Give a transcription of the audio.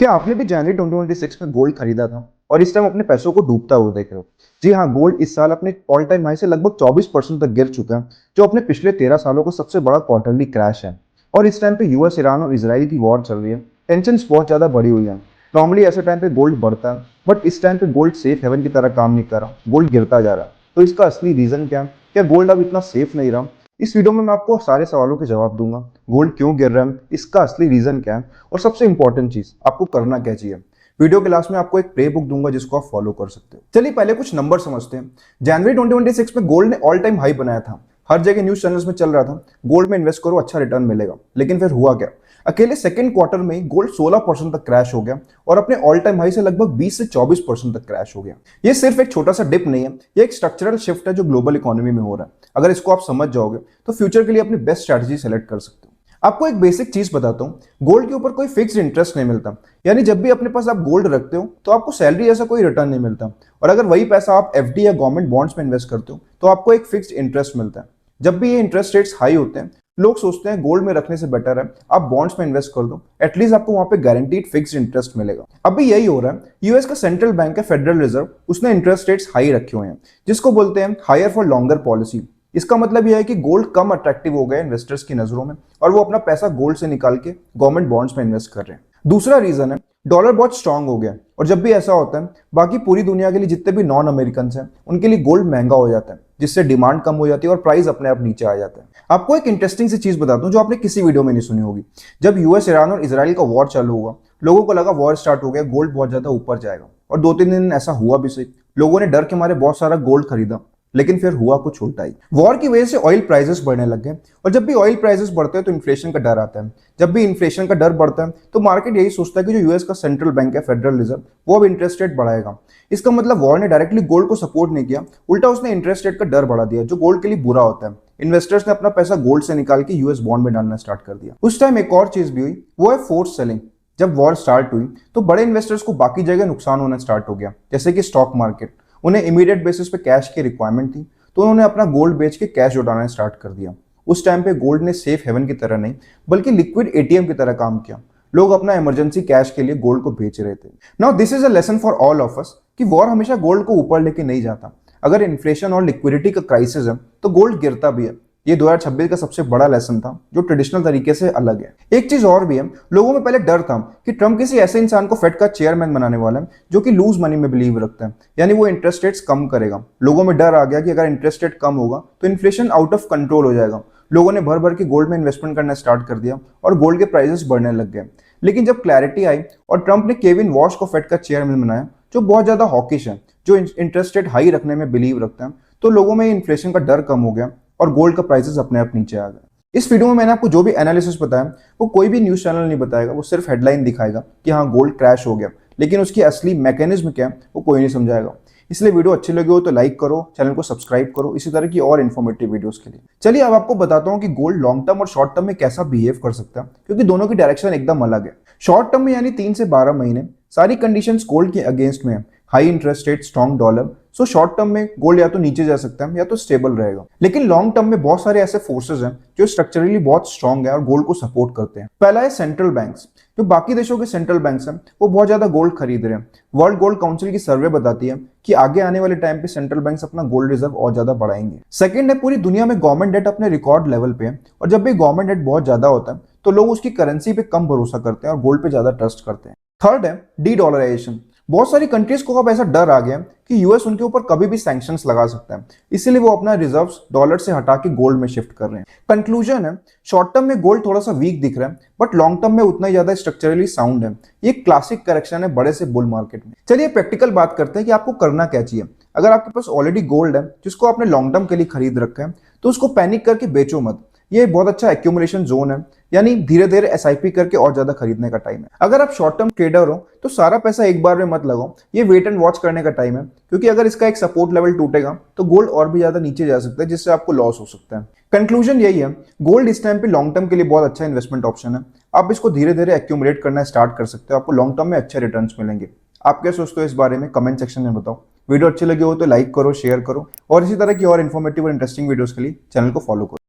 क्या आपने भी जनवरी 2026 में गोल्ड खरीदा था और इस टाइम अपने पैसों को डूबता हुआ देख रहे हो? जी हाँ, गोल्ड इस साल अपने ऑल टाइम हाई से लगभग 24% तक गिर चुका है, जो अपने पिछले 13 सालों का सबसे बड़ा क्वार्टरली क्रैश है। और इस टाइम पे यूएस, ईरान और इसराइल की वॉर चल रही है। टेंशन बहुत ज्यादा बढ़ी हुई है। नॉर्मली ऐसे टाइम पे गोल्ड बढ़ता है, बट इस टाइम पे गोल्ड सेफ हेवन की तरह काम नहीं कर रहा, गोल्ड गिरता जा रहा है। तो इसका असली रीजन क्या है? क्या गोल्ड अब इतना सेफ नहीं रहा? इस वीडियो में मैं आपको सारे सवालों के जवाब दूंगा। गोल्ड क्यों गिर रहा है, इसका असली रीजन क्या है, और सबसे इंपॉर्टेंट चीज, आपको करना क्या चाहिए। वीडियो के लास्ट में आपको एक प्ले बुक दूंगा जिसको आप फॉलो कर सकते हो। चलिए पहले कुछ नंबर समझते हैं। जनवरी 2026 में गोल्ड ने ऑल टाइम हाई बनाया था। हर जगह न्यूज चैनल्स में चल रहा था गोल्ड में इन्वेस्ट करो, अच्छा रिटर्न मिलेगा। लेकिन फिर हुआ क्या? अकेले सेकंड क्वार्टर में ही गोल्ड 16% तक क्रैश हो गया और अपने ऑल टाइम हाई से लगभग 20 से 24% तक क्रैश हो गया। ये सिर्फ एक छोटा सा डिप नहीं है, ये एक स्ट्रक्चरल शिफ्ट है जो ग्लोबल इकोनॉमी में हो रहा है। अगर इसको आप समझ जाओगे तो फ्यूचर के लिए अपनी बेस्ट स्ट्रैटेजी सेलेक्ट कर सकते हो। आपको एक बेसिक चीज बताता हूँ, गोल्ड के ऊपर कोई फिक्स्ड इंटरेस्ट नहीं मिलता। यानी जब भी अपने पास आप गोल्ड रखते हो तो आपको सैलरी जैसा कोई रिटर्न नहीं मिलता। और अगर वही पैसा आप एफडी या गवर्नमेंट बॉन्ड्स में इन्वेस्ट करते हो तो आपको एक फिक्स्ड इंटरेस्ट मिलता है। जब भी ये इंटरेस्ट रेट्स हाई होते हैं, लोग सोचते हैं गोल्ड में रखने से बेटर है आप बॉन्ड्स में इन्वेस्ट कर दो, एटलीस्ट आपको वहां पे गारंटीड फिक्स्ड इंटरेस्ट मिलेगा। अभी यही हो रहा है। यूएस का सेंट्रल बैंक है फेडरल रिजर्व, उसने इंटरेस्ट रेट्स हाई रखे हुए हैं, जिसको बोलते हैं हायर फॉर लॉन्गर पॉलिसी। इसका मतलब यह है कि गोल्ड कम अट्रैक्टिव हो गया इन्वेस्टर्स की नजरों में और वो अपना पैसा गोल्ड से निकाल के गवर्नमेंट बॉन्ड्स में इन्वेस्ट कर रहे हैं। दूसरा रीजन है डॉलर बहुत स्ट्रांग हो गया, और जब भी ऐसा होता है बाकी पूरी दुनिया के लिए जितने भी नॉन अमेरिकन हैं उनके लिए गोल्ड महंगा हो जाता है, जिससे डिमांड कम हो जाती है और प्राइस अपने आप नीचे आ जाता है। आपको एक इंटरेस्टिंग सी चीज बताता हूँ जो आपने किसी वीडियो में नहीं सुनी होगी। जब यूएस, ईरान और इसराइल का वॉर चालू हुआ, लोगों को लगा वॉर स्टार्ट हो गया, गोल्ड बहुत ज्यादा ऊपर जाएगा, और 2-3 दिन ऐसा हुआ भी सही। लोगों ने डर के मारे बहुत सारा गोल्ड खरीदा, लेकिन फिर हुआ कुछ उल्टा ही। वॉर की वजह से ऑयल प्राइसेस बढ़ने लग गए, और जब भी ऑयल प्राइसेस बढ़ते हैं तो इन्फ्लेशन का डर आता है। जब भी इन्फ्लेशन का डर बढ़ता है तो मार्केट यही सोचता है कि जो यूएस का सेंट्रल बैंक है फेडरल रिजर्व, वो अब इंटरेस्ट रेट बढ़ाएगा। इसका मतलब वॉर ने डायरेक्टली गोल्ड को सपोर्ट नहीं किया, उल्टा उसने इंटरेस्ट रेट का डर बढ़ा दिया, जो गोल्ड के लिए बुरा होता है। इन्वेस्टर्स ने अपना पैसा गोल्ड से निकाल के यूएस बॉन्ड में डालना स्टार्ट कर दिया। उस टाइम एक और चीज भी हुई, वो है फोर्स सेलिंग। जब वॉर स्टार्ट हुई तो बड़े इन्वेस्टर्स को बाकी जगह नुकसान होना स्टार्ट हो गया, जैसे कि स्टॉक मार्केट। उन्हें इमीडिएट बेसिस पे कैश की रिक्वायरमेंट थी, तो उन्होंने अपना गोल्ड बेच के कैश उठाना स्टार्ट कर दिया। उस टाइम पे गोल्ड ने सेफ हेवन की तरह नहीं बल्कि लिक्विड एटीएम की तरह काम किया। लोग अपना इमरजेंसी कैश के लिए गोल्ड को बेच रहे थे। Now this is a lesson for all of us कि वॉर हमेशा गोल्ड को ऊपर लेके नहीं जाता। अगर इन्फ्लेशन और लिक्विडिटी का क्राइसिस है तो गोल्ड गिरता भी है। ये 2026 का सबसे बड़ा लेसन था जो ट्रेडिशनल तरीके से अलग है। एक चीज और भी है, लोगों में पहले डर था कि ट्रम्प किसी ऐसे इंसान को फेड का चेयरमैन बनाने वाला है जो कि लूज मनी में बिलीव रखता है, यानी वो इंटरेस्ट रेट्स कम करेगा। लोगों में डर आ गया कि अगर इंटरेस्ट रेट कम होगा तो इन्फ्लेशन आउट ऑफ कंट्रोल हो जाएगा। लोगों ने भर भर के गोल्ड में इन्वेस्टमेंट करना स्टार्ट कर दिया और गोल्ड के प्राइसेस बढ़ने लग गए। लेकिन जब क्लैरिटी आई और ट्रंप ने केविन वॉश को फेड का चेयरमैन बनाया, जो बहुत ज्यादा हॉकिश है, जो इंटरेस्ट रेट हाई रखने में बिलीव रखते हैं, तो लोगों में इन्फ्लेशन का डर कम हो गया और गोल्ड का प्राइसेस अपने आप नीचे आ गए। इस वीडियो में मैंने आपको जो भी एनालिसिस बताया वो कोई भी न्यूज चैनल नहीं बताएगा, वो सिर्फ हेडलाइन दिखाएगा कि हाँ गोल्ड क्रैश हो गया, लेकिन उसकी असली मैकेनिज्म क्या है वो कोई नहीं समझाएगा। इसलिए वीडियो अच्छी लगी हो तो लाइक करो, चैनल को सब्सक्राइब करो इसी तरह की और इन्फॉर्मेटिव वीडियोस के लिए। चलिए अब आपको बताता हूँ कि गोल्ड लॉन्ग टर्म और शॉर्ट टर्म में कैसा बिहेव कर सकता है, क्योंकि दोनों की डायरेक्शन एकदम अलग है। शॉर्ट टर्म में यानी 3 से 12 महीने सारी कंडीशंस गोल्ड के अगेंस्ट में है, high interest rate, strong dollar. So short term में गोल्ड या तो नीचे जा सकता है या तो स्टेबल रहेगा। लेकिन लॉन्ग टर्म में बहुत सारे ऐसे फोर्सेस हैं जो स्ट्रक्चरली बहुत स्ट्रॉन्ग है और गोल्ड को सपोर्ट करते हैं। पहला है सेंट्रल बैंक्स। जो बाकी देशों के सेंट्रल बैंक्स हैं वो बहुत ज्यादा गोल्ड खरीद रहे हैं। वर्ल्ड गोल्ड काउंसिल की सर्वे बताती है कि आगे आने वाले टाइम पे सेंट्रल बैंक्स अपना गोल्ड रिजर्व और ज्यादा बढ़ाएंगे। सेकंड है, पूरी दुनिया में गवर्नमेंट डेट अपने रिकॉर्ड लेवल पे है, और जब भी गवर्नमेंट डेट बहुत ज्यादा होता है तो लोग उसकी करेंसी पे कम भरोसा करते हैं और गोल्ड पे ज्यादा ट्रस्ट करते हैं। थर्ड है डी डॉलराइजेशन। बहुत सारी कंट्रीज को अब ऐसा डर आ गया कि यूएस उनके ऊपर कभी भी सैंक्शंस लगा सकता है, इसीलिए वो अपना रिजर्व्स डॉलर से हटा के गोल्ड में शिफ्ट कर रहे हैं। कंक्लूजन है, शॉर्ट टर्म में गोल्ड थोड़ा सा वीक दिख रहा है, बट लॉन्ग टर्म में उतना ही ज्यादा स्ट्रक्चरली साउंड है। ये क्लासिक करेक्शन है बड़े से बुल मार्केट में। चलिए प्रैक्टिकल बात करते हैं कि आपको करना क्या चाहिए। अगर आपके पास ऑलरेडी गोल्ड है जिसको आपने लॉन्ग टर्म के लिए खरीद रखा है, तो उसको पैनिक करके बेचो मत। ये बहुत अच्छा एक्यूमुलेशन जोन है, यानी धीरे धीरे एसआईपी करके और ज्यादा खरीदने का टाइम है। अगर आप शॉर्ट टर्म ट्रेडर हो तो सारा पैसा एक बार में मत लगाओ, ये वेट एंड वॉच करने का टाइम है, क्योंकि अगर इसका एक सपोर्ट लेवल टूटेगा तो गोल्ड और भी ज्यादा नीचे जा सकता है, जिससे आपको लॉस हो सकता है। कंक्लूजन यही है, गोल्ड इस टाइम पे लॉन्ग टर्म के लिए बहुत अच्छा इन्वेस्टमेंट ऑप्शन है। आप इसको धीरे धीरे एक्यूमुलेट करना स्टार्ट कर सकते हो, आपको लॉन्ग टर्म में अच्छे रिटर्न मिलेंगे। आप क्या सोचते हो इस बारे में कमेंट सेक्शन में बताओ। वीडियो अच्छी लगी हो तो लाइक करो, शेयर करो, और इसी तरह की और इन्फॉर्मेटिव और इंटरेस्टिंग वीडियोस के लिए चैनल को फॉलो करो।